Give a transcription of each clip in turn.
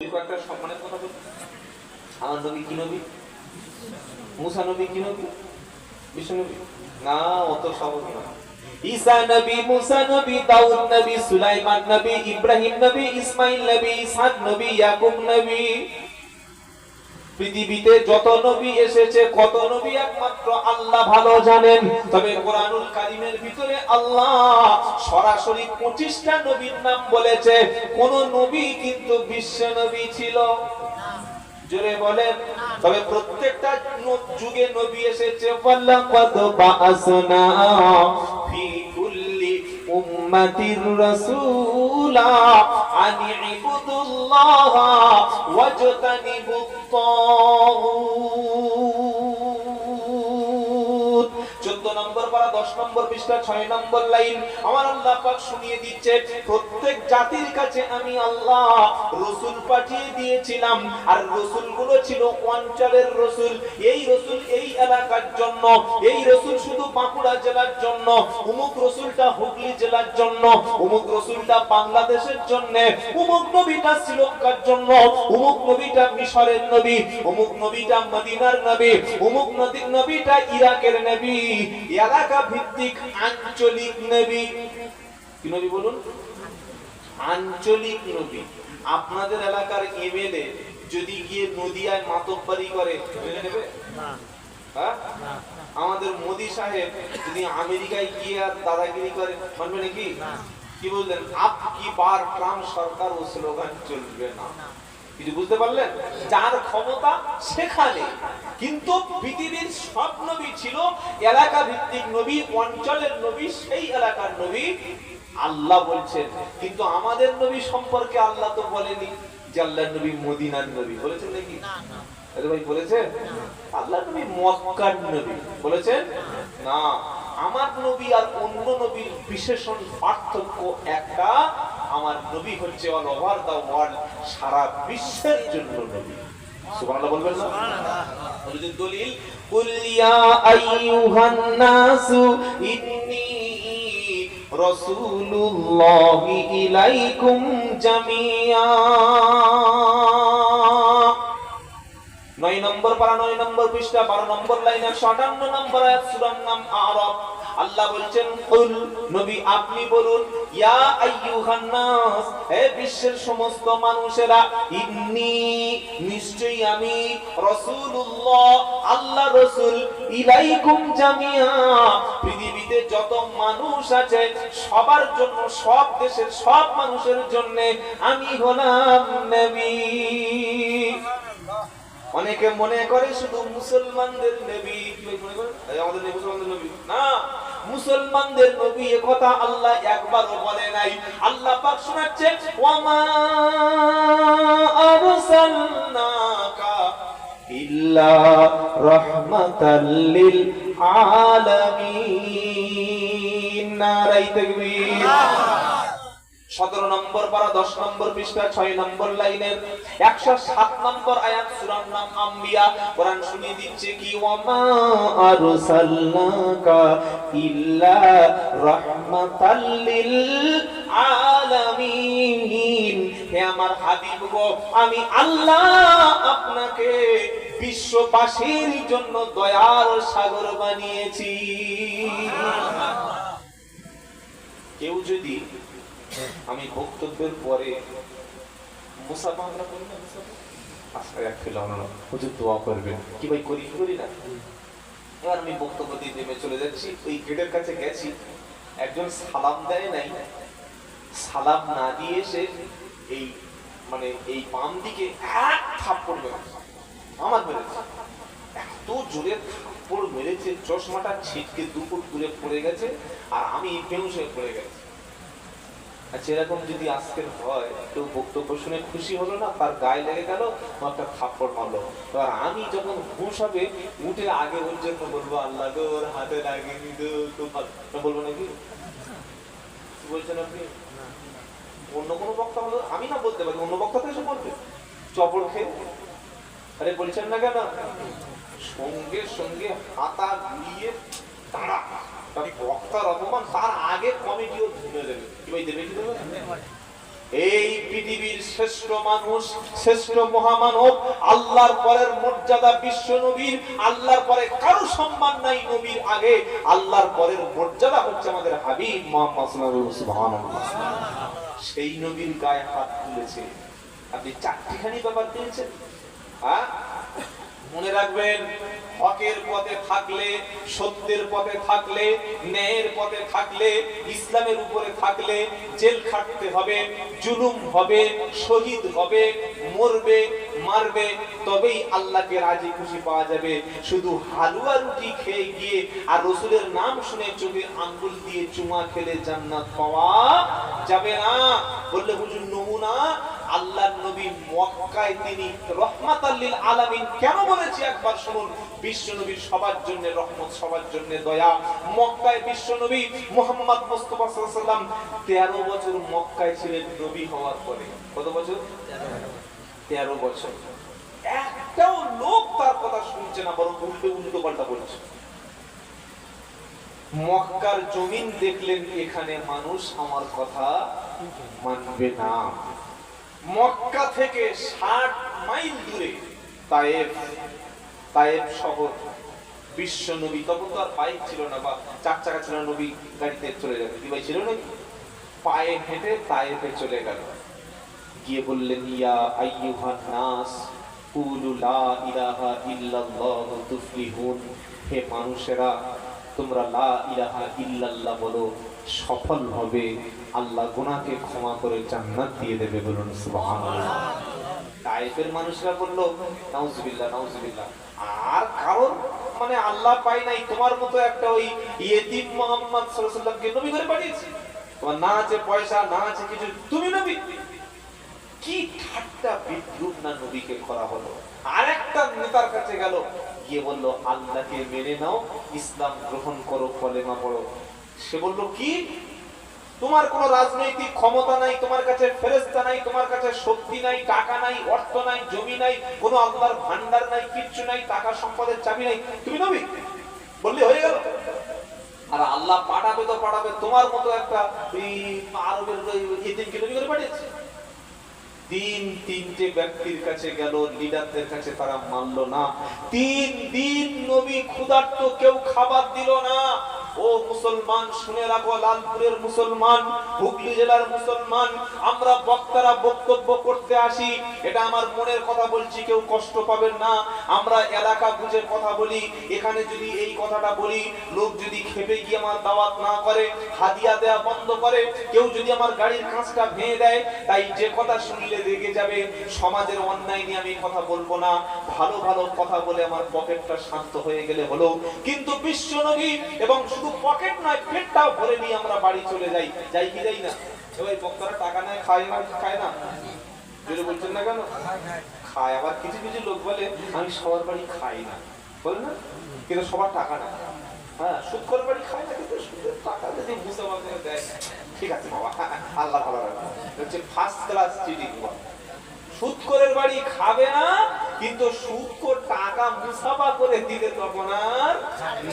নবীর কয়েকটা সম্মানের কথা বলি। আমার নবী কি নবী? মুসা নবী কি নবী? বিশ্ব নবী না, অত সহজ না। ঈসা নবী, মুসা নবী, দাউদ নবী, সুলাইমান নবী, ইব্রাহিম নবী, ইসমাইল নবী, ইসহাক নবী, ইয়াকুব নবী। পৃথিবীতে যত নবী এসেছে, কত নবী একমাত্র আল্লাহ ভালো জানেন। তবে কোরআনুল কারীমের ভিতরে আল্লাহ সরাসরি 25টা নবীর নাম বলেছে। কোন নবী কিন্তু বিশ্ব নবী ছিল জোরে বলেন। তবে প্রত্যেকটা যুগে নবী এসেছে। ওয়ালাকাদ বাআসনা ফি কুল্লি উম্মাতির রাসূলা আন ইবুদুল্লাহা ওয়াজতানিবুত তাগুত। 14 নম্বর পারা 10 নম্বর পৃষ্ঠা 6 নম্বর লাইন আমার আল্লাহ পাক শুনিয়ে দিচ্ছে, প্রত্যেক জাতির কাছে আমি আল্লাহ রাসূল পাঠিয়ে দিয়েছিলাম। আর রাসূলগুলো ছিল অঞ্চলের রাসূল। এই রাসূল এই এলাকার জন্য, এই রাসূল শুধু বাঁকুড়া জেলার জন্য, অমুক রাসূলটা হুগলি জেলার জন্য, অমুক রাসূলটা বাংলাদেশের জন্য, অমুক নবীটা শ্রীলঙ্কার জন্য, অমুক নবীটা মিশরের নবী, অমুক নবীটা মদিনার নবী, অমুক নবীটা ইরাকের নবী। এলাকা ভিত্তিক আঞ্চলিক নবী। কি নবী বলুন? আঞ্চলিক নবী। আপনাদের এলাকার এমএলএ যদি গিয়ে নদিয়ায় মাতব্বরি করে মেনে নেবে? হ্যাঁ? আমাদের মোদি সাহেব যদি আমেরিকায় গিয়ে দাদাগিরি করে মানবে নাকি? কি বললেন? আপ কি বার ট্রাম্প সরকার ও স্লোগান চলবে না। কিছু বুঝতে পারলেন? যার ক্ষমতা সেখানে। কিন্তু পৃথিবীর সব নবী ছিল এলাকা ভিত্তিক নবী, অঞ্চলের নবী, সেই এলাকার নবী। আল্লাহ বলছেন, কিন্তু আমাদের নবী সম্পর্কে আল্লাহ তো বলেনি যে আল্লাহর নবী মদিনার নবী। বলেছেন নাকি? আরে ভাই বলেছেন? আল্লাহর নবী মক্কার নবী বলেছেন না। আমার নবী আর অন্য নবীর বিশেষণ পার্থক্য একটা, আমার নবী হচ্ছে অল ওভার দা ওয়ার্ল্ড, সারা বিশ্বের জন্য নবী। সুবহানাল্লাহ বলবেন না? বলেছেন দলিল, কুল ইয়া আইয়ুহান নাসু ইন্নী রাসূলুল্লাহি ইলাইকুম জামিআ। 9 নম্বর পারা 9 নম্বর পৃষ্ঠা 12 নম্বর লাইন 158 নম্বর আয়াত সূরার নাম আরাফ। আল্লাহ বলছেন, কুল নবী আপনি বলুন, ইয়া আইয়ুহান নাস হে বিশ্বের সমস্ত মানুষেরা, ইন্নী নিশ্চয়ই আমি, রাসূলুল্লাহ আল্লাহ রাসূল, ইলাইকুম জামিআ পৃথিবীতে যত মানুষ আছে সবার জন্য, সব দেশের সব মানুষের জন্য আমি হলাম নবী। অনেকে মনে করে শুধু মুসলমানদের নবী। মনে করে আমাদের মুসলমানদের নবী না, মুসলমানদের নবী এ কথা আল্লাহ একবারও বলে নাই। আল্লাহ পাক শোনাচ্ছেন, ওয়ামা আরসালনাকা ইল্লা রাহমাতাল লিল আলামিন। নারায়ে তাকবীর। 17 নম্বর পারা 10 নম্বর পৃষ্ঠা 6 নম্বর লাইনের 107 নম্বর আয়াত সূরার নাম আম্বিয়া। কোরআন শুনিয়ে দিচ্ছে কি, ওয়ামা আরসালনাকা ইল্লা রাহমাতাল লিল আলামিন। হে আমার হাবিব গো, আমি আল্লাহ আপনাকে বিশ্ববাসীর জন্য দয়ার সাগর বানিয়েছি। কেউ যদি আমি বক্তব্যের পরে মুসাফা আমরা করি না, আজকে এক ফেলানো হুজুর দোয়া করবেন, কি ভাই করি না। এবার আমি বক্তব্য দিয়ে নেমে চলে যাচ্ছি, ওই গেটের কাছে গেছি, একজন সালাম দেয় নাই, সালাম না দিয়ে এসে এই মানে এই বাম দিকে এক থাপ্পড় মেরেছে, আমার মেরেছে, এত জোরে থাপ্পড় মেরেছে চশমাটা ছিটকে 2 ফুট দূরে পড়ে গেছে, আর আমি বেহুশ হয়ে পড়ে গেছি। আচ্ছা, এরকম যদি আজকের হয়, কেউ বক্তব্য শুনে খুশি হলো না, তার গায়ে লেগে গেল, একটা থাপ্পড় মারলো, এবার আমি যখন হুঁশ হবে উঠে আগে ওর জন্য বলবো, আল্লাহ গো ওর হাতে লাগেনি তো, বলবো নাকি? বলছেন আপনি? অন্য কোনো বক্তা হলো আমি না বলতে পারি, অন্য বক্তা তো এসে বলবে চপড় খেয়ে। আরে বলছেন না কেন? সঙ্গে সঙ্গে হাতা ঘুরিয়ে তারা বক্তার অপমান, তার আগে কমিটিও ধরে দেবে। কি ভাই দেবে? কি দেবে? এই পৃথিবীর শ্রেষ্ঠ মানুষ, শ্রেষ্ঠ মহামানব, আল্লাহর পরের মর্যাদা বিশ্ব নবীর, আল্লাহর পরে কারো সম্মান নাই নবীর আগে, আল্লাহর পরের মর্যাদা হচ্ছে আমাদের হাবিব মুহাম্মদ সাল্লাল্লাহু আলাইহি ওয়াসাল্লাম। সেই নবীর গায়ে হাত তুলেছে। আপনি চারটিখানি ব্যাপার পেয়েছেন। মনে রাখবেন, হকের পথে থাকলে, সত্যের পথে থাকলে, ন্যায়ের পথে থাকলে, ইসলামের উপরে থাকলে জেল খাটতে হবে, জুলুম হবে, শহীদ হবে, মরবে, মারবে, তবেই আল্লাহকে রাজি খুশি পাওয়া যাবে। শুধু হালুয়া রুটি খেয়ে গিয়ে আর রাসূলের নাম শুনে চোখে আঙ্গুল দিয়ে চুমা খেলে জান্নাত পাওয়া যাবে না। বললে হুজুর নমুনা, আল্লাহর নবী মক্কায় তিনি রহমাতাল লিল আলামিন কেন বলেছি একবার শুনুন। বিশ্ব নবী সবার জন্য রহমত, সবার জন্য দয়া। মক্কায় বিশ্ব নবী মুহাম্মদ মুস্তাফা সাল্লাল্লাহু আলাইহি ওয়াসাল্লাম 13 বছর মক্কায় ছিলেন নবী হওয়ার পরে। কত বছর? 13 বছর। একটাও লোক তার কথা শুনছে না, বরং উল্টো পাল্টা বলছে। মক্কার জমিন দেখলেন, এখানে মানুষ আমার কথা মানবে না। মক্কা থেকে 60 মাইল দূরে তায়েফ শহর। বিশ্ব নবী তখন তো আর বাইক ছিল না বা চার চাকা ছিল না, নবী গাড়িতে চলে যাবে, কি ভাই ছিল নাকি? পায়ে হেঁটে তায়েফে চলে গেল। গিয়ে বললেন, ইয়া আইয়ুহান নাস কুলু লা ইলাহা ইল্লাল্লাহু তুফলিহুন। হে মানুষেরা, তোমরা লা ইলাহা ইল্লাল্লাহ বলো, সফল হবে, আল্লাহ গুনাহকে ক্ষমা করে জান্নাত দিয়ে দেবে। বলুন সুবহানাল্লাহ। তায়েফের মানুষরা বলল, নাউজুবিল্লাহ নাউজুবিল্লাহ। আর কারণ মানে আল্লাহ পাই নাই, তোমার মতো একটা ওই ইয়েতিম মুহাম্মদ সাল্লাল্লাহু আলাইহি ওয়াসাল্লামকে নবী করে পাঠিয়েছে, তোমার না আছে পয়সা, না আছে কিছু, তুমি নবী? কি ঠাট্টা বিদ্রুপ না নবীকে করা হলো। আরেকটা নেতার কাছে গেল, গিয়ে বলল, আল্লাহকে মেনে নাও, ইসলাম গ্রহণ করো, কলেমা পড়ো। সে বলল, কি তোমার কোনো রাজনৈতিক ক্ষমতা নাই, তোমার কাছে ফেরেশতা নাই, তোমার কাছে শক্তি নাই, টাকা নাই, অর্থ নাই, জমি নাই, কোনো আল্লাহর ভান্ডার নাই, কিচ্ছু নাই, টাকা সম্পদের চাবি নাই, তুমি নবী? বললে হয়ে গেল। আর আল্লাহ পাঠাবে তো পাঠাবে, তোমার মতো একটা আরবের ইতিমকে নবী করে পাঠিয়েছে। তিনটে ব্যক্তির কাছে গেল, লিডারদের কাছে, তারা মানলো না। 3 দিন নবী ক্ষুধার্ত, কেউ খাবার দিল না। ও মুসলমান শুনে রাখো, লালপুরের মুসলমান, হুগলি জেলার মুসলমান, আমরা বক্তারা বক্তব্য করতে আসি, এটা আমার মনের কথা বলছি, কেউ কষ্ট পাবেন না। আমরা এলাকা বুঝে কথা বলি। এখানে যদি এই কথাটা বলি, লোক যদি খেপে গিয়ে আমার দাওয়াত না করে, হাদিয়া দেয়া বন্ধ করে, কেউ যদি আমার গাড়ির কাঁচটা ভেঙে দেয়, তাই যে কথা শুনলে রেগে যাবে, সমাজের অন্যায় নিয়ে আমি কথা বলবো না, ভালো ভালো কথা বলে আমার পকেটটা শান্ত হয়ে গেলে হলো। কিন্তু বিশ্ব নবী এবং শুধু পকেট নয়, পেটটাও ভরে নিয়ে আমরা বাড়ি চলে যাই, যাই কি যাই না? এবার বক্তারা টাকা নেয়, খায় না, খায় না? যদি বলছেন না কেন খায়। আবার কিছু কিছু লোক বলে, আমি সবার বাড়ি খাই না, বল না, কিন্তু সবার টাকা না। হ্যাঁ, সুদ করে বাড়ি খায় না, কিন্তু সুদের টাকা যদি মুসাফা করে দেয়, ঠিক আছে বাবা, আল্লাহ ভালো রাখবে, হচ্ছে ফার্স্ট ক্লাস চিটিং। সুদ করে বাড়ি খাবে না, কিন্তু সুদ করে টাকা মুসাফা করে দিলে তখন আর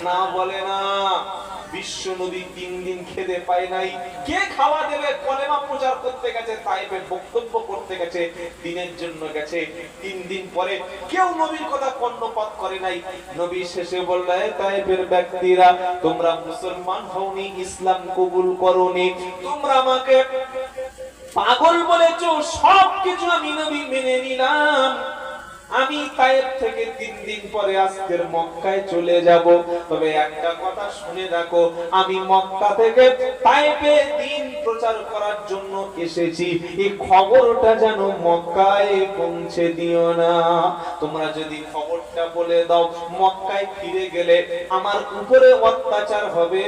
না বলে না। বিশ্ব নবী 3 দিন খেতে পায় নাই। কে খাওয়া দেবে? কলেমা প্রচার করতে গেছে, তাইফে বক্তব্য করতে গেছে, দিনের জন্য গেছে। 3 দিন পরে কেউ নবীর কথা কর্ণপাত করে নাই। নবী শেষে বললেন, তাইফের ব্যক্তিরা, তোমরা মুসলমান হওনি, ইসলাম কবুল করোনি, তোমরা আমাকে পাগল বলেছো, সবকিছু আমি নবী মেনে নিলাম। আমি তায়েফ থেকে 3 দিন পরে আজকের মক্কায় চলে যাব। তবে একটা কথা শুনে রাখো, আমি মক্কা থেকে তায়েফে দ্বীন প্রচার করার জন্য এসেছি, এই খবরটা যেন মক্কায় পৌঁছে দিও না। তোমরা যদি খবরটা বলে দাও, মক্কায় ফিরে গেলে আমার উপরে অত্যাচার হবে।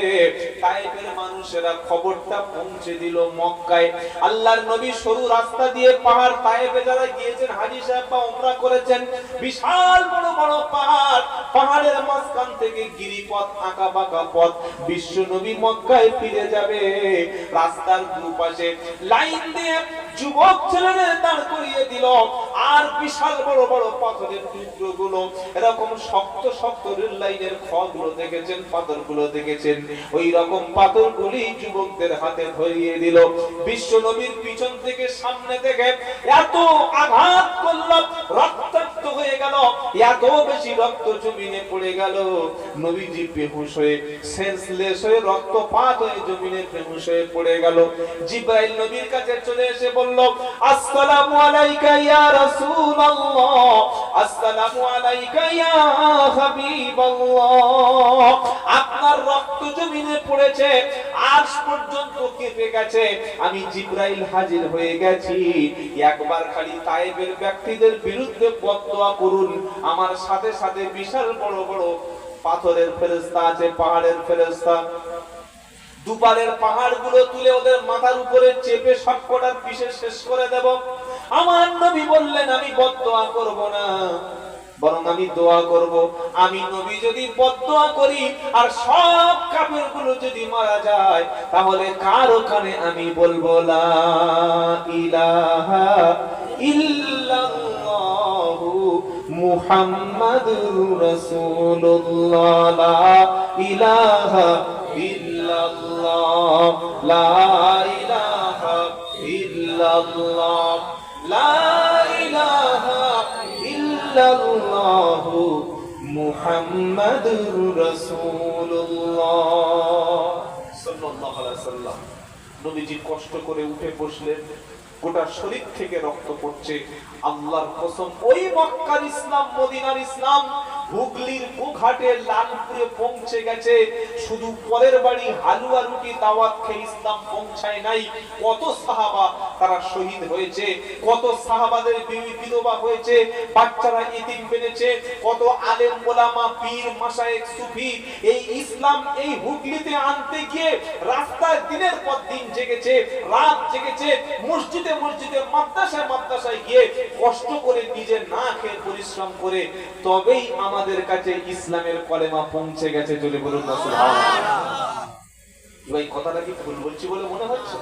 তায়েফের মানুষেরা খবরটা পৌঁছে দিল মক্কায়। আল্লাহর নবী সরু রাস্তা দিয়ে পাহাড়, তায়েফে যারা গিয়েছেন হাজী সাহেব বা উমরা করেছেন, বিশাল বড় বড় পাহাড়, পাহাড়ের মাঝখান থেকে গিরিপথ, আঁকা বাঁকা পথ। বিশ্ব নবী মক্কায় ফিরে যাবে, রাস্তার দুপাশে লাইন দিয়ে যুবক ছেলেদের দাঁড় করিয়ে দিল। আর বিশাল বড় বড় পাথরের টুকরোগুলো, এরকম শক্ত শক্ত রেল লাইনের খড়গুলো দেখেছেন, পাথরগুলো দেখেছেন, ওই রকম পাথরগুলি যুবকদের হাতে ধরিয়ে দিল। বিশ্ব নবীর পিছন থেকে সামনে থেকে এত আঘাত করল, রক্তাক্ত হয়ে গেল, এত বেশি রক্ত জমিনে পড়ে গেল, নবীজি বেহুশ হয়ে সেন্সলেস হয়ে রক্তপাত হয়ে জমিনে বেহুশ হয়ে পড়ে গেল। জিবরাইল নবীর কাছে চলে এসে বলল, আসসালামু আলাইকা ইয়া রাসূলুল্লাহ, আসসালামু আলাইকা ইয়া হাবিবাল্লাহ, আপনার রক্ত জমিনে পড়েছে, আজ পর্যন্ত কেঁপে গেছে, আমি জিবরাইল হাজির হয়ে গেছি, একবার খালি তায়েবের ব্যক্তিদের বিরুদ্ধে বদদোয়া করুন, আমার সাথে সাথে বিশাল বড় বড় পাথরের ফেরেশতা আছে, পাহাড়ের ফেরেশতা, দুপারের পাহাড়গুলো তুলে ওদের মাথার উপরে চেপে সবকটার পিষে শেষ করে দেব। আমার নবী বললেন, আমি বদদোয়া করব না, বরং আমি দোয়া করব। আমি নবী যদি বদদোয়া করি আর সব কাফেরগুলো যদি মারা যায়, তাহলে কার ওখানে আমি বলবো লা ইলাহা ইল্লাল্লাহু মুহাম্মাদুর রাসূলুল্লাহ, লা ইলাহা ইল্লাল্লাহ, লা ইলাহা ইল্লাল্লাহ, লা ইলাহা ইল্লাল্লাহু মুহাম্মাদুর রাসূলুল্লাহ সাল্লাল্লাহু আলাইহি ওয়াসাল্লাম। নবীজি কষ্ট করে উঠে বসলেন, গোটা শরীর থেকে রক্ত পড়ছে। আল্লাহর কসম, ওই মক্কার ইসলাম, মদিনার ইসলাম হুগলির গোঘাটে লালপুরে পৌঁছে গেছে। শুধু পরের বাড়ি হালুয়া রুটি দাওয়াত খেয়ে ইসলাম পৌঁছায় নাই। কত সাহাবা তারা শহীদ হয়েছে, কত সাহাবাদের বিধবা হয়েছে, বাচ্চারা ইতিম বেড়েছে, কত আলেম ওলামা পীর মাশায়েখ সুফি এই ইসলাম এই হুগলিতে আনতে গিয়ে রাস্তায় দিনের পর দিন জেগেছে, রাত জেগেছে, মসজিদে মসজিদে মাদ্রাসায় মাদ্রাসায় গিয়ে কষ্ট করে নিজে না খেয়ে পরিশ্রম করে, তবেই আমাদের কাছে ইসলামের কলেমা পৌঁছে গেছে। চলে বলুন না সুবহানাল্লাহ। ভাই কথাটা কি ভুল বলছি বলে মনে হচ্ছে?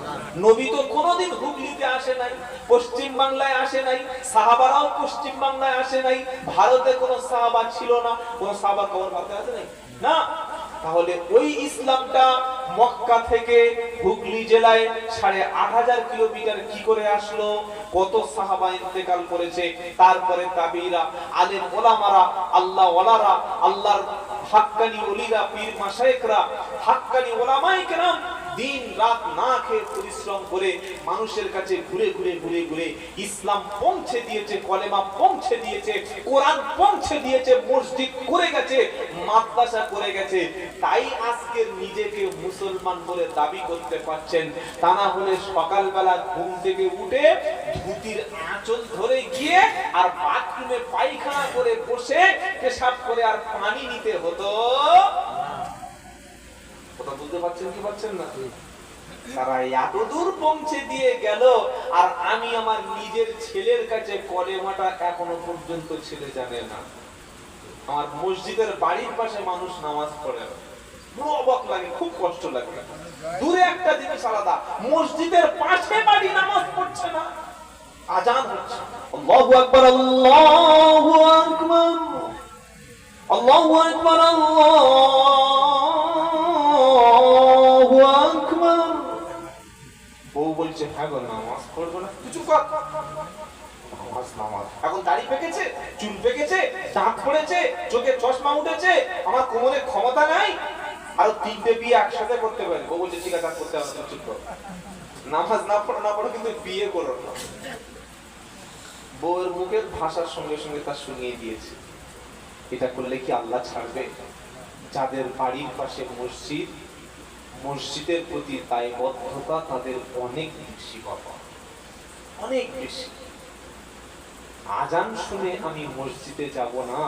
নবী তো কোনোদিন হুগলিতে আসে নাই, পশ্চিম বাংলায় আসে নাই, সাহাবারাও পশ্চিম বাংলায় আসে নাই, ভারতে কোনো সাহাবা ছিল না, কোন সাহাবার খবর ভারতে আছে নাই না। তাহলে ওই ইসলামটা মক্কা থেকে হুগলি জেলায় ৮৫০০ কিলোমিটার কি করে আসলো? কত সাহাবা ইন্তেকাল করেছে, তারপরে তাবিরা, আলেম ওলামারা, আল্লাহ ওয়ালারা, আল্লাহর হাক্কানি ওলিরা, পীর মাশায়েখরা, হাক্কানি ওলামায়ে কেরাম দিন রাত না খেয়ে পরিশ্রম করে মানুষের কাছে ঘুরে ঘুরে ঘুরে ঘুরে ইসলাম পৌঁছে দিয়েছে, কলেমা পৌঁছে দিয়েছে, কোরআন পৌঁছে দিয়েছে, মসজিদ করে গেছে, মাদ্রাসা করে গেছে। তাই আজকে নিজেকে মুসলমান বলে দাবি করতে পারছেন। তা না হলে সকালবেলা ঘুম থেকে উঠে ধুতির আঁচল ধরে গিয়ে আর বাথরুমে পায়খানা করে বসে পেশাব করে আর পানি নিতে হতো। কথা বুঝতে পারছেন কি পারছেন না? তারা এত দূর পৌঁছে দিয়ে গেল, আর আমি আমার নিজের ছেলের কাছে কলেমাটা এখনো পর্যন্ত ছেলে জানে না। আমার মসজিদের বাড়ির পাশে মানুষ নামাজ পড়ে, বড় অবাক লাগে, খুব কষ্ট লাগে। দূরে একটা জিনিস আলাদা, মসজিদের পাশে বাড়ি নামাজ পড়ছে না, আজান হচ্ছে, আল্লাহু আকবার, আল্লাহু আকবার, আল্লাহু আকবার, আল্লাহু আকবার। বউ বলছে, হ্যাঁ গো নামাজ পড়বো না, কিছু কর। এখন দাড়ি পেকেছে, চুল পেকেছে, দাঁত পড়েছে, চোখে চশমা উঠেছে, আমার কোমরে ক্ষমতা নাই, আর 3টে বিয়ে একসাথে করতে পারে। বউ বলছে, ঠিক আছে করতে হবে, চুপ করো, নামাজ না পড়ো কিন্তু বিয়ে করো না। বউয়ের মুখের ভাষার সঙ্গে সঙ্গে তা শুনিয়ে দিয়েছে। এটা করলে কি আল্লাহ ছাড়বে? যাদের বাড়ির পাশে মসজিদ, মসজিদের প্রতি দায়বদ্ধতা তাদের অনেক বেশি, বাবা অনেক বেশি। আজান শুনে আমি মসজিদে যাব না,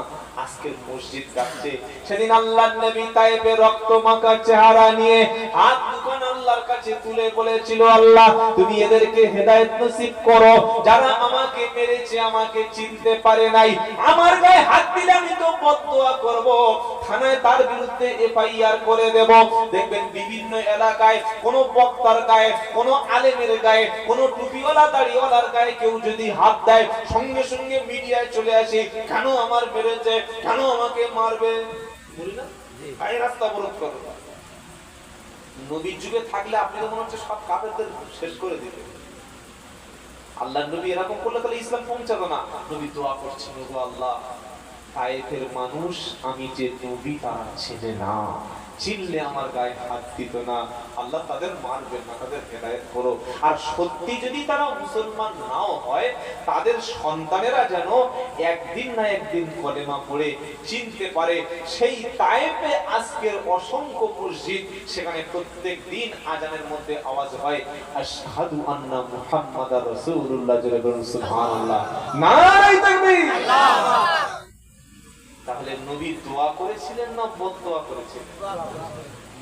আজকের মসজিদ যাচ্ছে। সেদিন আল্লাহর নবী তায়েবে রক্ত মাখা চেহারা নিয়ে হাত দুখানা আল্লাহর কাছে তুলে বলেছিল, আল্লাহ তুমি এদেরকে হেদায়েত নসিব করো, যারা আমাকে মেরেছে আমাকে চিনতে পারে নাই, আমার গায়ে হাত দিলে আমি তো বদদুয়া করব, থানায় তার বিরুদ্ধে এফআইআর করে দেব। দেখবেন বিভিন্ন এলাকায় কোন বক্তার গায়ে, কোন আলেমের গায়ে, কোন টুপিওয়ালা দাড়িওয়ালার গায়ে কেউ যদি হাত দেয়, সঙ্গে সঙ্গে মিডিয়ায় চলে আসে, কেন আমার মেরেছে, কেন আমাকে মারবে, বলি না এই রাস্তা অবরোধ করো। নবীর যুগে থাকলে আপনি তো মনে হচ্ছে সব কাফেরদের শেষ করে দিতে। আল্লাহর নবী এরকম করলে তাহলে ইসলাম পৌঁছাতো না। নবী দোয়া করছেন, ওগো আল্লাহ, তায়েফের মানুষ আমি যে নবী তারা চেনে না, চিনলে আমার গায়ে হাত দিত না, আল্লাহ তাদের মারবেন না, তাদের হেদায়েত করো। আর সত্যি যদি তারা মুসলমান নাও হয়, তাদের সন্তানেরা যেন একদিন না একদিন কলেমা পড়ে চিনতে পারে। সেই তায়েফে আজকের অসংখ্য মসজিদ, সেখানে প্রত্যেক দিন আজানের মধ্যে আওয়াজ হয় আশহাদু আন্না মুহাম্মাদার রাসূলুল্লাহ, জোরে বলুন সুবহানাল্লাহ, নারায়ে তাকবীর। তাহলে নবী দোয়া করেছিলেন না বদদোয়া করেছিলেন?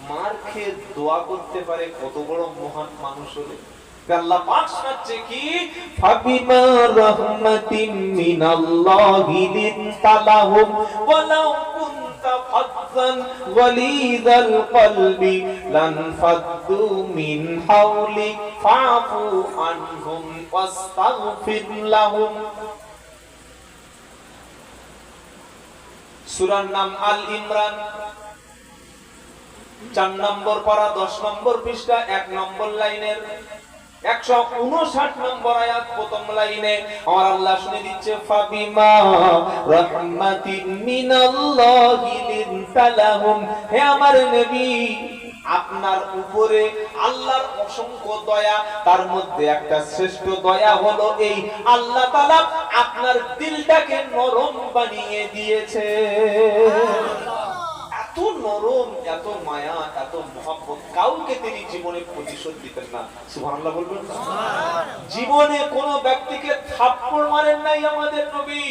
মার খেয়ে দোয়া করতে পারে কত বড় মহান মানুষ হলে। আল্লাহ পাক শোনাচ্ছে কি, ফাবিমা রাহমাতিন মিনাল্লাহি লিনতালাহুম ওয়ালাউ কুনতা ফাযযান ওয়ালিদাল কলবি লানফাদ্দু মিন হাওলিক ফাফু আনহুম ওয়াস্তাগফির লাহুম। সূরার নাম আল ইমরান, 4 নম্বর পারা, 10 নম্বর পৃষ্ঠা, 1 নম্বর লাইনের 159 নম্বর আয়াত, প্রথম লাইনে আমার আল্লাহ শুনে দিচ্ছে, ফাবিমা রাহমাতিন মিনাল্লাহি লিনতালাহুম, হে আমার নবী, আপনার উপরে আল্লাহর অসংখ্য দয়া, তার মধ্যে একটা শ্রেষ্ঠ দয়া হলো এই, আল্লাহ তাআলা আপনার দিলটাকে নরম বানিয়ে দিয়েছে। এত নরম, এত মায়া, এত মহব্বত, কাউকে তিনি জীবনে প্রতিশোধ দিতেন না। সুবহানাল্লাহ বলবেন না? জীবনে কোন ব্যক্তিকে থাপ্পড় মারেন নাই আমাদের নবী,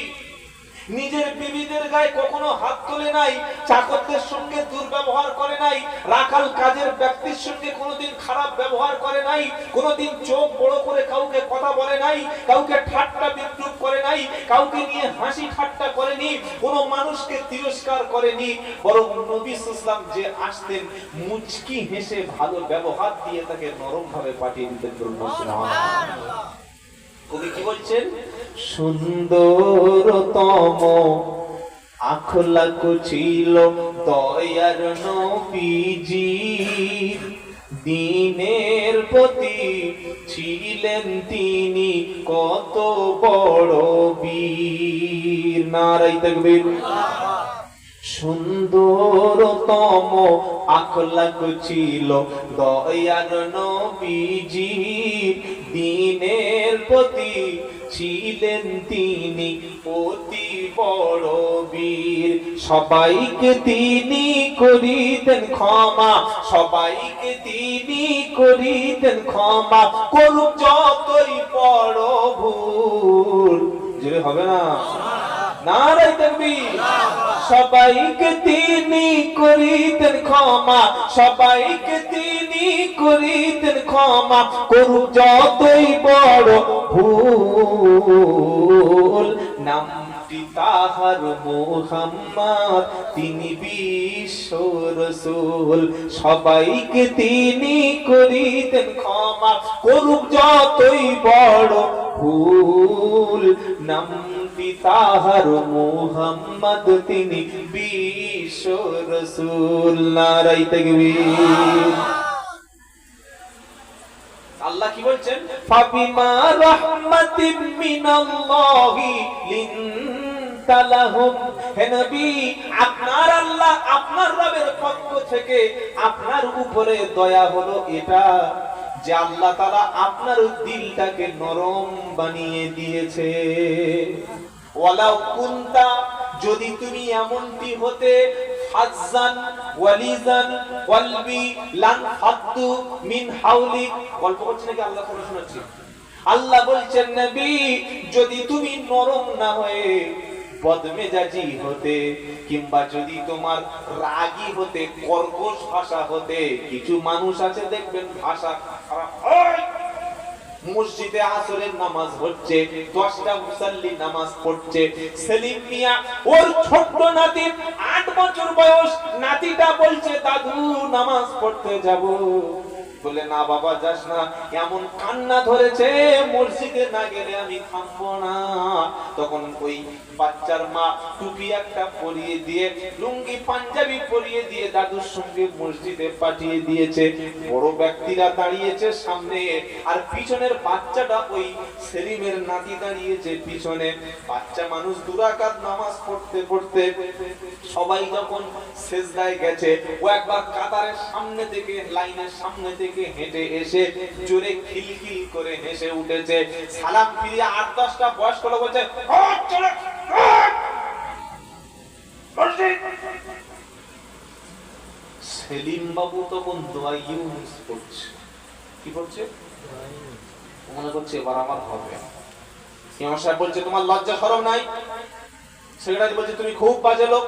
নিজের বিবিদের গায়ে কখনো হাত তোলে নাই, চাকরদের সঙ্গে দুর্ব্যবহার করে নাই, রাখাল কাজের ব্যক্তির সঙ্গে কোনোদিন খারাপ ব্যবহার করে নাই, কোনোদিন চোখ বড় করে কাউকে কথা বলে নাই, কাউকে ঠাট্টা বিদ্রুপ করে নাই, কাউকে নিয়ে হাসি ঠাট্টা করেনি, কোনো মানুষকে তিরস্কার করেনি, বরং নবী সাল্লাল্লাহু আলাইহি ওয়াসাল্লাম যে আসতেন মুচকি হেসে ভালো ব্যবহার দিয়ে তাকে নরম ভাবে পাঠিয়ে দিতেন। সুবহানাল্লাহ। কবি কি বলছেন, সুন্দরতম আখলাক ছিল দয়ার নবীজি, দিনের প্রতি ছিলেন তিনি কত বড় বীর। নারায়ে তাকবীর। সুন্দরতম আখলাক ছিল দয়ার নবীজি, দিনের প্রতি ছিলেন তিনি অতি বড় বীর। সবাইকে তিনি করিতেন ক্ষমা, সবাইকে তিনি করিতেন ক্ষমা, করুক যতই বড় ভুল। জোরে হবে না? নারায়ে তাকবীর। সবাইকে তিনি করিতেন ক্ষমা, সবাইকে তিনি করিতেন ক্ষমা, করুক যতই বড় ভুল। নামটি তাহার মুহাম্মদ, তিনি বিশ্ব রাসূল। সবাইকে তিনি করিতেন ক্ষমা, করুক যতই বড় ভুল। নামটি তাহার মুহাম্মদ, তিনি বিশ্ব রাসূল। নারায়ে তাকবীর। আল্লাহ কি বলছেন, ফাবিমা রাহমাতিন মিনাল্লাহি লিনতালাহুম, হে নবী, আপনার আল্লাহ, আপনার রবের পক্ষ থেকে আপনার উপরে দয়া হলো এটা যে আল্লাহ তাআলা আপনার দিলটাকে নরম বানিয়ে দিয়েছে। ওয়ালাউ কুনতা, যদি তুমি এমনটি হতে, ফাজ্জান ওয়ালিজান কলবি লানফাদ্দু মিন হাওলিক। গল্প করছি নাকি আল্লাহ কথা শোনাচ্ছি? আল্লাহ বলছেন, নবী, যদি তুমি নরম না হয়ে বদমেজাজি হতে, কিংবা যদি তোমার রাগী হতে, কর্কশ ভাষা হতে। কিছু মানুষ আছে দেখবেন ভাষা খারাপ, মসজিদে আসরের নামাজ হচ্ছে, 10টা মুসাল্লি নামাজ পড়ছে, সেলিম মিয়া ওর ছোট্ট নাতি 8 বছর বয়স, নাতিটা বলছে দাদু নামাজ পড়তে যাব, বলে না বাবা যাস না, এমন কান্না ধরেছে মসজিদে না গেলে আমি থামবো না। তখন ওই বাচ্চার মা টুপি একটা পরিয়ে দিয়ে, লুঙ্গি পাঞ্জাবি পরিয়ে দিয়ে দাদুর সঙ্গে মসজিদে পাঠিয়ে দিয়েছে। বড় ব্যক্তিরা দাঁড়িয়েছে সামনে, আর পিছনের বাচ্চাটা ওই সেলিমের নাতি দাঁড়িয়েছে পিছনে। বাচ্চা মানুষ 2 রাকাত নামাজ পড়তে পড়তে সবাই যখন সেজদায় গেছে, ও একবার কাতারের সামনে থেকে, লাইনের সামনে থেকে হেঁটে এসে জোরে খিলখিল করে হেসে উঠেছে। সালাম ফিরিয়ে 8-10টা বয়স্ক লোক বলছে সেলিম বাবু তখন দোয়া ইউনুস পড়ছে। কি পড়ছে? মনে করছে এবার আমার হবে। ইমাম সাহেব বলছে তোমার লজ্জা শরম নাই? সেক্রেটারি বলছে তুমি খুব বাজে লোক।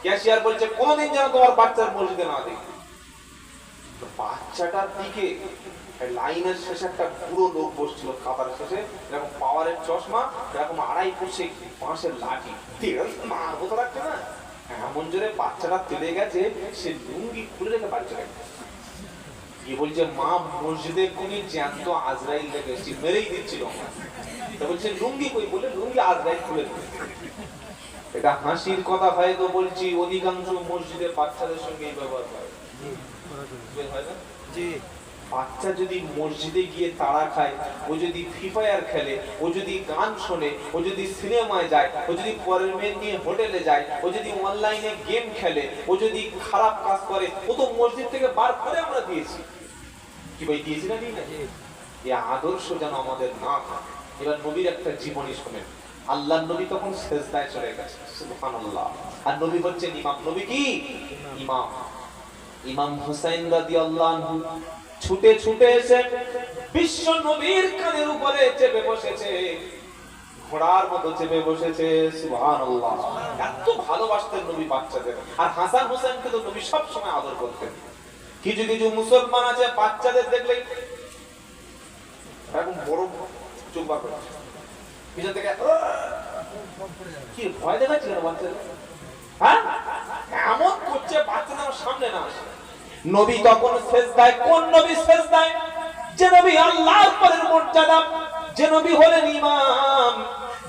ক্যাশিয়ার বলছে কোনদিন যেন তোমার বাচ্চার মসজিদে না দেখি। বাচ্চাটার দিকে লাইনের শেষে একটা বুড়ো লোক বসছিল, কাতারের শেষে, এরকম পাওয়ারের চশমা, এরকম 2.5 ফুট বাঁশের লাঠি, মারবো তো রাখছে না, এমন জোরে বাচ্চাটা তেলে গেছে, সে লুঙ্গি খুলে রেখে বাচ্চাটা কি বলছে, মা মসজিদে কোন জ্যান্ত আজরাইল লেগে এসেছি, মেরেই দিচ্ছিল। তা বলছে লুঙ্গি কই, বলে লুঙ্গি আজরাইল খুলে দিচ্ছে। এটা হাসির কথা হয়তো বলছি, অধিকাংশ মসজিদে বাচ্চাদের সঙ্গে এই ব্যবহার করে। বাচ্চা যদি মসজিদে গিয়ে তাড়া খায়, ও যদি ফ্রি ফায়ার খেলে, ও যদি গান শোনে, ও যদি সিনেমায় যায়, ও যদি পরের মেয়ে নিয়ে হোটেলে যায়, ও যদি অনলাইনে গেম খেলে, ও যদি খারাপ কাজ করে, ও তো মসজিদ থেকে বার করে আমরা দিয়েছি। কি ভাই দিয়েছি না? এই আদর্শ যেন আমাদের না হয়। এবার নবীর একটা জীবনী শোনেন। আল্লাহর নবী তখন সেজদায় চলে গেছে, সুবহানাল্লাহ। আর নবী হচ্ছেন ইমাম। নবী কি? ইমাম। ইমাম হুসাইন রাদিয়াল্লাহু আনহু ছুটে ছুটে এসে বিশ্ব নবীর কানের উপরে চেপে বসেছে, ঘোড়ার মতো চেপে বসেছে, সুবহানাল্লাহ। এত ভালোবাসতেন নবী বাচ্চাদের। আর হাসান হুসাইনকে তো নবী সব সময় আদর করতেন। কিছু কিছু মুসলমান আছে বাচ্চাদের দেখলেই এরকম বড় চুম্বা করে, পিছন থেকে কি ভয় দেখাচ্ছে না বাচ্চাদের? হ্যাঁ, এমন করছে বাচ্চাদের সামনে না আসে। নবী তখন সেজদায়। কোন নবী সেজদায়? যে নবী আল্লাহর পরের মর্যাদা, যে নবী হলেন ইমাম,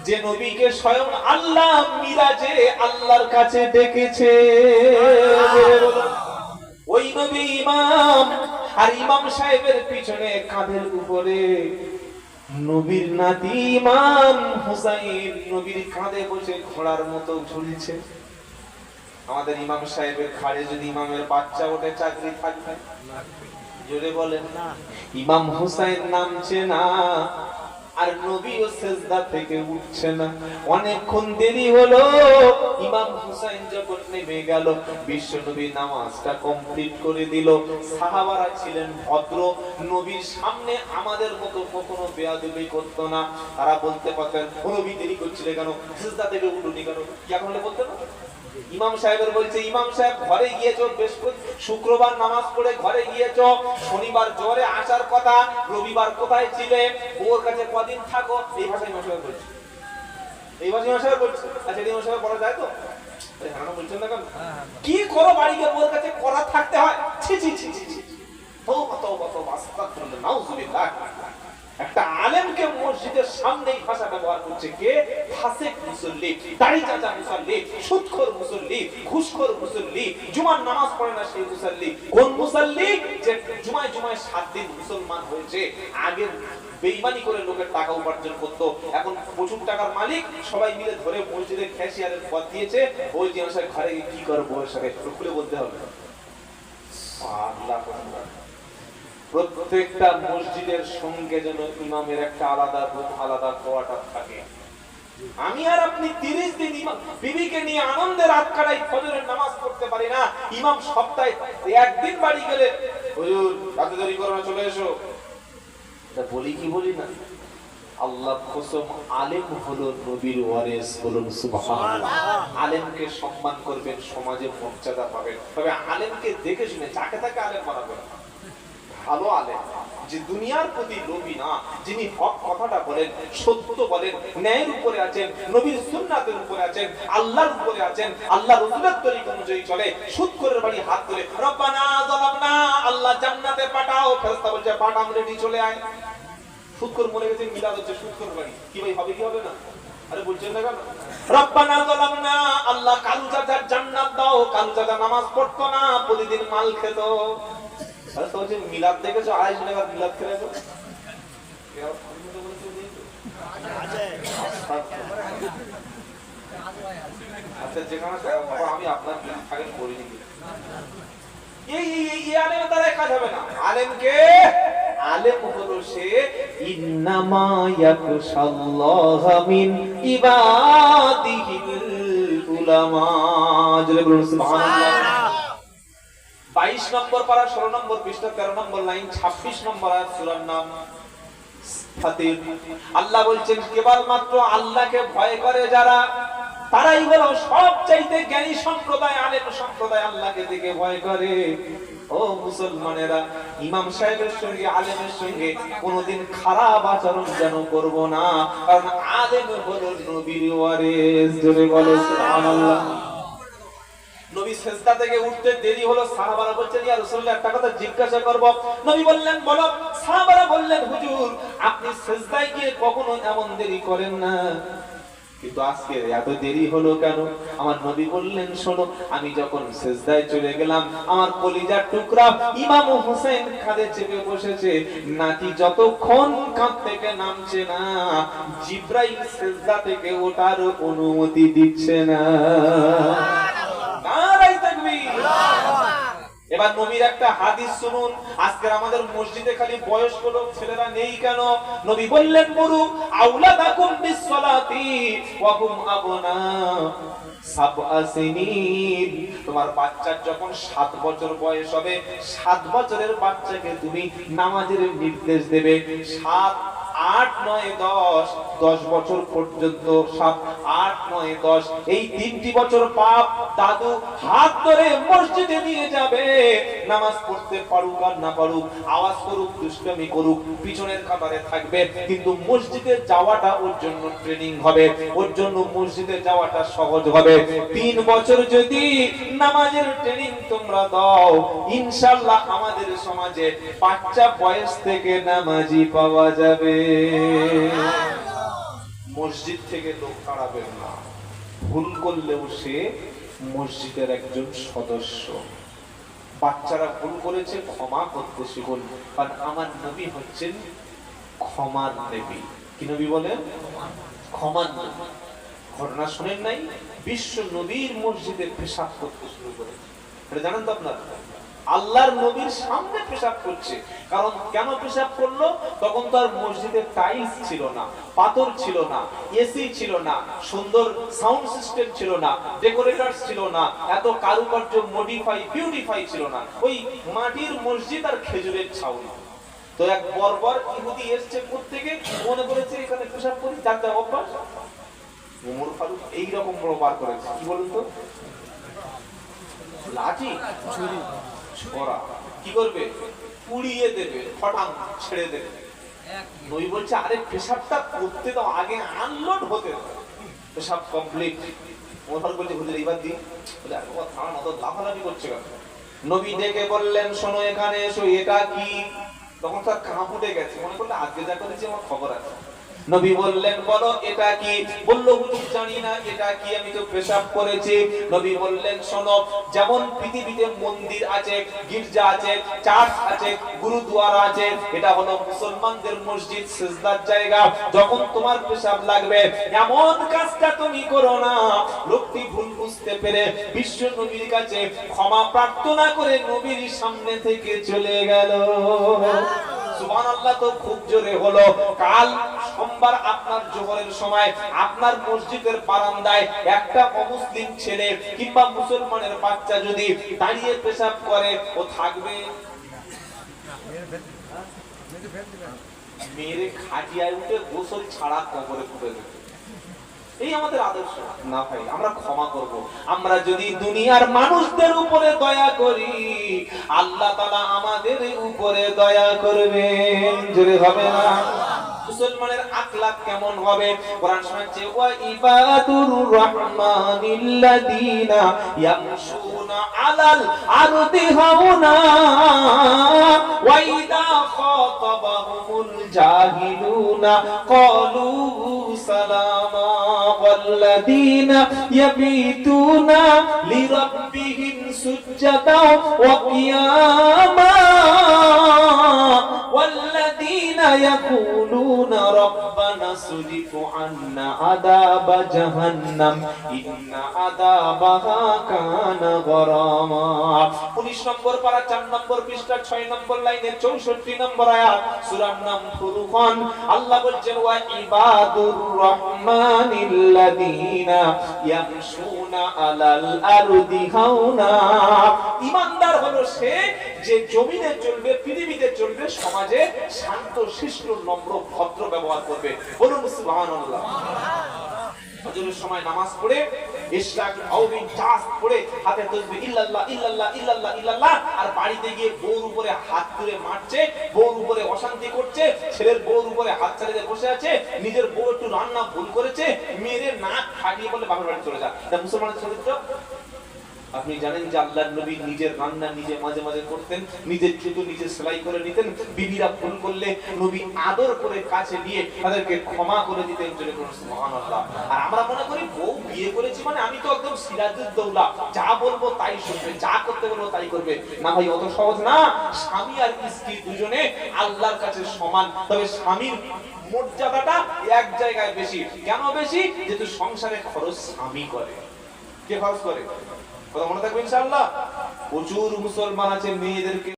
যে নবীকে স্বয়ং আল্লাহ মিরাজে আল্লাহর কাছে ডেকেছে, ওই নবী ইমাম। আর ইমাম সাহেবের পিছনে কাঁধের উপরে নবীর নাতি ইমাম হুসাইন নবীর কাঁধে বসে ঘোড়ার মতো ঝুলছে। আমাদের ইমাম সাহেবের ঘাড়ে যদি ইমামের বাচ্চা ওঠে চাকরি থাকবে? জোরে বলেন না। ইমাম হুসাইন নামছে না, আর নবীও সেজদা থেকে উঠছে না। অনেকক্ষণ দেরি হলো। ইমাম হুসাইন যখন নেমে গেল, বিশ্ব নবী নামাজটা কমপ্লিট করে দিল। সাহাবারা ছিলেন ভদ্র, নবীর সামনে আমাদের মতো কখনো বেয়াদবি করতো না। তারা বলতে পারতেন নবী দেরি করছিলে কেন, সেজদা থেকে উঠুনি কেন, কি এখন বলতে না? ইমাম সাহেবের বলছে, ইমাম সাহেব ঘরে গিয়েছো, শুক্রবার নামাজ পড়ে ঘরে গিয়েছো, শনিবার জোরে আসার কথা, রবিবার কোথায় ছিলে, ওর কাছে কদিন থাকো, এই ভাষায় ইমাম সাহেব বলছে। এই ভাষায় ইমাম সাহেব বলছে। আচ্ছা ইমাম সাহেব বলা যায় তো? হ্যাঁ বলছেন না কেন? কি করো বাড়িতে ওর কাছে করা থাকতে হয়? ছি ছি ছি ছি ছি, তওবা তওবা তওবা, আস্তাগফিরুল্লাহ, নাউযুবিল্লাহ। একটা আলেমকে মসজিদের সামনেই ভাষা ব্যবহার করছে কে? ফাসিক মুসল্লি, দাড়ি চাচা মুসল্লি, সুদখোর মুসল্লি, ঘুষখোর মুসল্লি, জুমার নামাজ পড়ে না সেই মুসল্লি। কোন মুসল্লি? যে জুমায় জুমায় 7 দিন মুসলমান হয়েছে। আগে বেঈমানি করে লোকের টাকা উপার্জন করতো, এখন প্রচুর টাকার মালিক, সবাই মিলে ধরে মসজিদের ক্যাশিয়ারের পদ দিয়েছে। ওই যে ঘরে কি করবো, বউয়ের সাথে খুলে বলতে হবে। আল্লাহ প্রত্যেকটা মসজিদের সঙ্গে যেন ইমামের একটা আলাদা রূপ, আলাদা কোয়ার্টার থাকে। আমি আর আপনি 30 দিন ইমাম বিবিকে নিয়ে আনন্দে রাত কাটাই, ফজরের নামাজ পড়তে পারি না। ইমাম সপ্তাহে একদিন বাড়ি গেলে, হুজুর রাতে দেরি করো না, চলে এসো, এটা বলি কি বলি না? আল্লাহ কসম, আলেম হলো নবীর ওয়ারিস। বলুন সুবহানাল্লাহ। আলেমকে সম্মান করবেন, সমাজে মর্যাদা পাবেন। তবে আলেমকে দেখে শুনে যাকে তাকে আলেম বানাবেন না। ভালো আলেম যে দুনিয়ার প্রতি লোভী না, যিনি হক কথাটা বলেন, সত্য বলেন, ন্যায়ের উপরে আছেন, নবীর সুন্নাতের উপরে আছেন, আল্লাহর উপরে আছেন, আল্লাহ রাসূলের তরিকা অনুযায়ী চলে, সুদখোরের বাড়ি হাত ধরে রব্বানা যালামনা, আল্লাহ জান্নাতে পাঠাও, ফেরেশতা বলছে পাঠাম, রেডি চলে আয়। সুদখোর মরে গেছে, মিলাদ হচ্ছে সুদখোর বাড়ি, কি ভাই হবে কি হবে না? আরে বলছেন না কেন? রব্বানা যালামনা, আল্লাহ কালু চাচার জান্নাত দাও, কালু চাচা নামাজ পড়তো না, প্রতিদিন মাল খেত। আরে তো যে মিলাদ দেখেছো, আড়াইশো টাকার মিলাদ খেলেছো। আচ্ছা যেখানে আমি আপনার আগে করিনি, এই আলেম দ্বারা কাজ হবে না। আলেমকে আলেম হলো সে ইন্নামা ইয়াকুশাল্লাহ মিন ইবাদিহিল উলামা। জোরে বলুন সুবহানাল্লাহ। 22 নম্বর পারা 16 নম্বর পৃষ্ঠা 13 নম্বর লাইন 26 নম্বর আয়াত, সূরার নাম ফাতির। আল্লাহ বলছেন কেবলমাত্র আল্লাহকে ভয় করে যারা, তারাই হলো সবচাইতে জ্ঞানী সম্প্রদায়, আলেম সম্প্রদায়, আল্লাহকে দেখে ভয় করে। ও মুসলমানেরা, ইমাম সাহেবের সঙ্গে আলেমের সঙ্গে কোনোদিন খারাপ আচরণ যেন করব না, কারণ আলেম হলো নবীর ওয়ারিস। জোরে বলো সুবহানাল্লাহ। নবী সিজদা থেকে উঠতে দেরি হলো, সাহাবারা বলছেন ইয়া রাসূলুল্লাহ একটা কথা জিজ্ঞাসা করব। নবী বললেন বলো। সাহাবারা বললেন হুজুর আপনি সিজদায় গিয়ে কখনো এমন দেরি করেন না, কিন্তু আজকে এত দেরি হলো কেন? আমার নবী বললেন শোনো, আমি যখন সিজদায় চলে গেলাম, আমার কলিজার টুকরা ইমাম হোসেন কাঁধে চেপে বসেছে, নাকি যতক্ষণ কাঁধ থেকে নামছে না, জিবরাইল সিজদা থেকে ওঠার অনুমতি দিচ্ছে না। এবার নবীর একটা হাদিস শুনুন। আজকে আমাদের মসজিদে খালি বয়স্ক লোক ছেলেরা নেই কেন? নবী বললেন মুরু আওলাদাকুম বিসসালাতি ওয়া হুম আবনা সাবআ সিনিন। তোমার বাচ্চার যখন 7 বছর বয়স হবে, 7 বছরের বাচ্চাকে তুমি নামাজের নির্দেশ দেবে। 7, 8, 9, 10 বছর পর্যন্ত, 7, 8, 9, 10 এই 3টি বছর বাপ দাদু হাত ধরে মসজিদে নিয়ে যাবে। নামাজ পড়তে পারুক আর না পারুক, আওয়াজ করুক, দুষ্টামি করুক, পিছনের কাতারে থাকবে, কিন্তু মসজিদে যাওয়াটা ওর জন্য ট্রেনিং হবে, ওর জন্য মসজিদে যাওয়াটা সহজ হবে। 3 বছর যদি নামাজের ট্রেনিং তোমরা দাও, ইনশাআল্লাহ আমাদের সমাজে বাচ্চা বয়স থেকে নামাজি পাওয়া যাবে। মসজিদ থেকে লোক তাড়াবেন না, ভুল করলেও সে মসজিদের একজন সদস্য। বাচ্চারা ভুল করেছে, ক্ষমা করতে শিখুন, কারণ আমার নবী হচ্ছেন ক্ষমার নবী। কি নবী বলেন? ক্ষমার নবী। ঘটনা শুনেন নাই? বিশ্ব নবীর মসজিদে পেশাব করতে শুরু করেছে, এটা জানেন তো আপনারা? আল্লাহর নবীর সামনে পেশাব করছে। কারণ কেন পেশাব করলো? তখন তো আর মসজিদে টাইলস ছিল না, পাথর ছিল না, এসি ছিল না, সুন্দর সাউন্ড সিস্টেম ছিল না, ডেকোরেটরস ছিল না, এত কারুকার্য মডিফাই বিউটিফাই ছিল না, ওই মাটির মসজিদ আর খেজুরের ছাউনি। তো এক বর্বর ইহুদি এসছে প্রত্যেকে, মনে করেছে এখানে পেশাব করি, যার যা অভ্যাস। ওমর ফারুক এইরকম বড় বার করেছে, কি বলুন তো, লাঠি ছুরি ছোড়া কি করবে? পুড়িয়ে দেবে, ফটাং ছেড়ে দেবে। নবী বলছে আরে পেশাবটা করতে দাও, আগে আনলোড হতে দাও। পেশাব কমপ্লিট। ওমর বলছে হুজুর এবার দিন। বলে আর বাবা থানা মত লাফালাফি করছে কেন? নবী ডেকে বললেন শোনো এখানে এসো, এটা কি? তখন তার কাঁপ উঠে গেছে, মনে করলে আজকে যা করেছি আমার খবর আছে। নবী বললেন বলো এটা কি? বললো হুজুর জানি না এটা কি, আমি তো পেশাব করেছি। নবী বললেন শোনো, যেমন পৃথিবীতে মন্দির আছে, গির্জা আছে, চার্চ আছে, গুরুদুয়ারা আছে, এটা হলো মুসলমানদের মসজিদ, সিজদার জায়গা। যখন তোমার পেশাব লাগবে, এমন কাজটা তুমি করো না। লোকটি ভুল বুঝতে পেরে বিশ্ব নবীর কাছে ক্ষমা প্রার্থনা করে নবীর সামনে থেকে চলে গেল। সুবহানাল্লাহ। তো খুব জোরে হলো। কাল সোমবার আপনার জোহরের সময় আপনার মসজিদের বারান্দায় একটা অমুসলিম ছেলে কিংবা মুসলমানের বাচ্চা যদি দাঁড়িয়ে পেশাব করে, ও থাকবে? মেরে খাটিয়ায় উঠে গোসল ছাড়া কবরে পুড়ে দেবে। এই আমাদের আদর্শ না ভাই, আমরা ক্ষমা করব। আমরা যদি দুনিয়ার মানুষদের উপরে দয়া করি, আল্লাহ তাআলা আমাদের উপরে দয়া করবেন। জোরে হবে না? মুসলমানের আখলাক কেমন হবে? কোরআন শোনাচ্ছে, ওয়া ইবাদুর রাহমানিল্লাযীনা ইয়ামশুনা আলাল আরদি হাওনা ওয়া ইযা খাতাবাহুমুল জাহিলুনা ক্বালু সালামা ওয়াল্লাযীনা ইয়াবিতুনা লিরাব্বিহিম সুজদাও ওয়া কিয়ামা ওয়াল্লাযীনা ইয়াকুলুনা রব্বানা সুরিফ আন্না আযাবা জাহান্নাম ইন্না আযাবাহা কানা গরামা। 19 নম্বর পারা 4 নম্বর পৃষ্ঠা 6 নম্বর লাইনে 64 নম্বর আয়াত, সূরার নাম ফুরকান। আল্লাহ বলছেন, ওয়া ইবাদুর রাহমানিল্লাযীনা ইয়ামশুনা আলাল আরদি হাওনা। ঈমানদার হলো সে যে জমিনে চলবে, পৃথিবীতে চলবে, সমাজে শান্ত শিষ্ট নম্র ভদ্র ব্যবহার করবে। বলুন সুবহানাল্লাহ। ফজরের সময় নামাজ পড়ে ইশরাক আউবিন জাস পড়ে হাতে তাসবিহ ইল্লাল্লাহ ইল্লাল্লাহ ইল্লাল্লাহ ইল্লাল্লাহ, আর বাড়িতে গিয়ে বউর উপরে হাত তুলে মারছে, বউর উপরে অশান্তি করছে, ছেলের বউর উপরে হাত চালিয়ে বসে আছে, নিজের বউ একটু রান্না ভুল করেছে, মেরে নাক ফাটিয়ে বলে বাপের বাড়ি চলে যা। এটা মুসলমানের চরিত্র? আপনি জানেন যে আল্লাহর নবী নিজের রান্না নিজে মাঝে মাঝে করতেন, নিজের জুতো নিজে সেলাই করে নিতেন, বিবিরা ভুল করলে নবী আদর করে কাছে নিয়ে তাদেরকে ক্ষমা করে দিতেন। সুবহানাল্লাহ। আর আমরা মনে করি বউ বিয়ে করেছি মানে আমি তো একদম সিরাজউদ্দৌলা, যা বলবো তাই শুনবে, যা করতে বলবো তাই করবে। না ভাই, অত সহজ না। স্বামী আর স্ত্রী দুজনে আল্লাহর কাছে সমান, তবে স্বামীর মর্যাদাটা এক জায়গায় বেশি। কেন বেশি? যেহেতু সংসারে খরচ স্বামী করে। কে খরচ করে? কথা মনে থাকবে ইনশাআল্লাহ। প্রচুর মুসলমান আছে মেয়েদেরকে